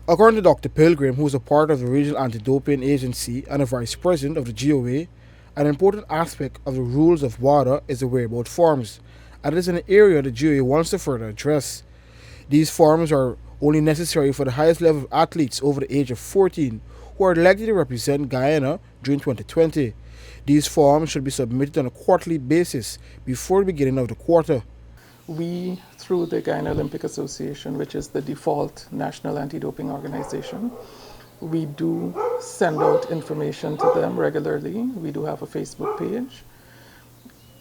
According to Dr. Pilgrim, who is a part of the Regional Anti-Doping Agency and a vice president of the GOA, an important aspect of the rules of WADA is the whereabout forms, and it is an area the GOA wants to further address. These forms are only necessary for the highest level of athletes over the age of 14 who are likely to represent Guyana during 2020. These forms should be submitted on a quarterly basis before the beginning of the quarter. We, through the Guyana Olympic Association, which is the default national anti-doping organization, we do send out information to them regularly. We do have a Facebook page.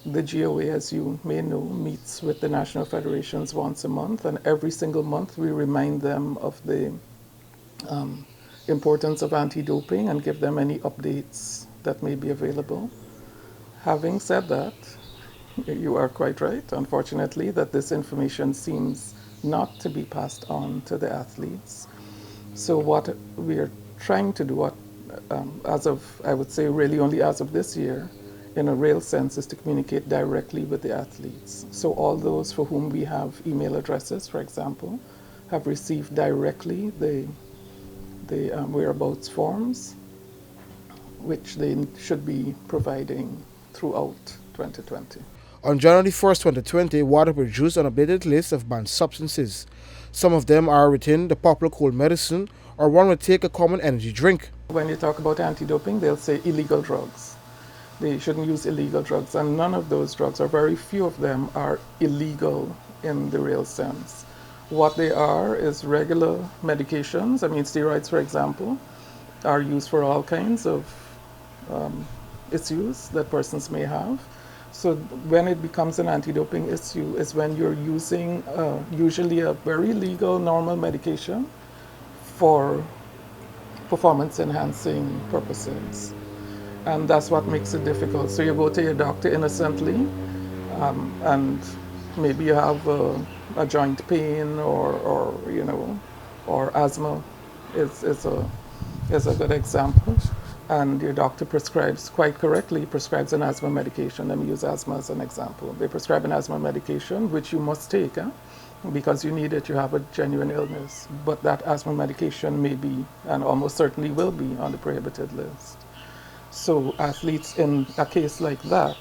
The GOA, as you may know, meets with the national federations once a month, and every single month we remind them of the importance of anti-doping and give them any updates that may be available. Having said that, you are quite right, unfortunately, that this information seems not to be passed on to the athletes. So what we are trying to do, as of, I would say really only as of this year, in a real sense, is to communicate directly with the athletes. So all those for whom we have email addresses, for example, have received directly the whereabouts forms, which they should be providing throughout 2020. On January 1st, 2020, WADA produced an updated list of banned substances. Some of them are within the popular cold medicine, or one would take a common energy drink. When you talk about anti-doping, they'll say illegal drugs. They shouldn't use illegal drugs, and none of those drugs, or very few of them, are illegal in the real sense. What they are is regular medications. I mean, steroids, for example, are used for all kinds of issues that persons may have. So when it becomes an anti-doping issue is when you're using usually a very legal, normal medication for performance-enhancing purposes. And that's what makes it difficult. So you go to your doctor innocently, and maybe you have a joint pain or asthma is a good example. And your doctor prescribes, quite correctly, prescribes an asthma medication. Let me use asthma as an example. They prescribe an asthma medication, which you must take, because you need it, you have a genuine illness. But that asthma medication may be, and almost certainly will be, on the prohibited list. So athletes in a case like that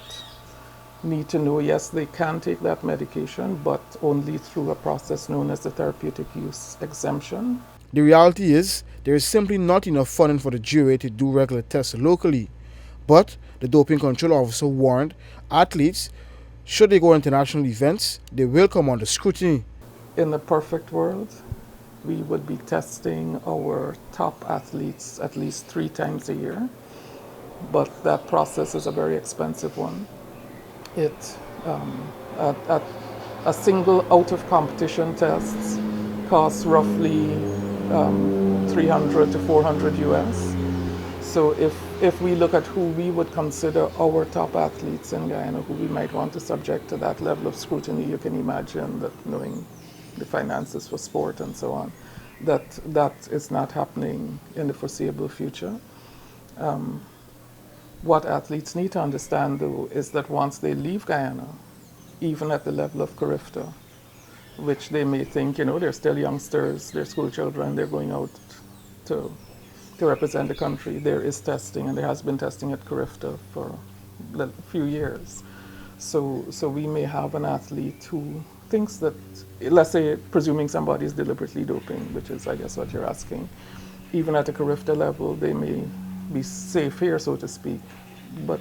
need to know, yes, they can take that medication, but only through a process known as the therapeutic use exemption. The reality is, there is simply not enough funding for the GOA to do regular tests locally. But the doping control officer warned athletes, should they go to international events, they will come under scrutiny. In the perfect world, we would be testing our top athletes at least 3 times a year. But that process is a very expensive one. A single out-of-competition test costs roughly 300 to 400 US. So if we look at who we would consider our top athletes in Guyana, who we might want to subject to that level of scrutiny, you can imagine that, knowing the finances for sport and so on, that is not happening in the foreseeable future. What athletes need to understand, though, is that once they leave Guyana, even at the level of CARIFTA, which they may think, they're still youngsters, they're school children, they're going out to represent the country, there is testing, and there has been testing at CARIFTA for a few years. So we may have an athlete who thinks that, let's say, presuming somebody is deliberately doping, which is, I guess, what you're asking, even at a CARIFTA level, they may be safe here, so to speak, but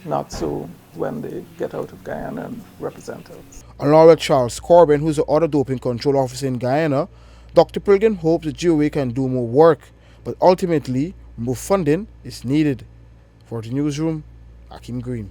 not so when they get out of Guyana and represent us. Along with Charles Corbin, who is the other doping control officer in Guyana, Dr. Pilgrim hopes the GOA can do more work, but ultimately more funding is needed. For the newsroom, Akim Green.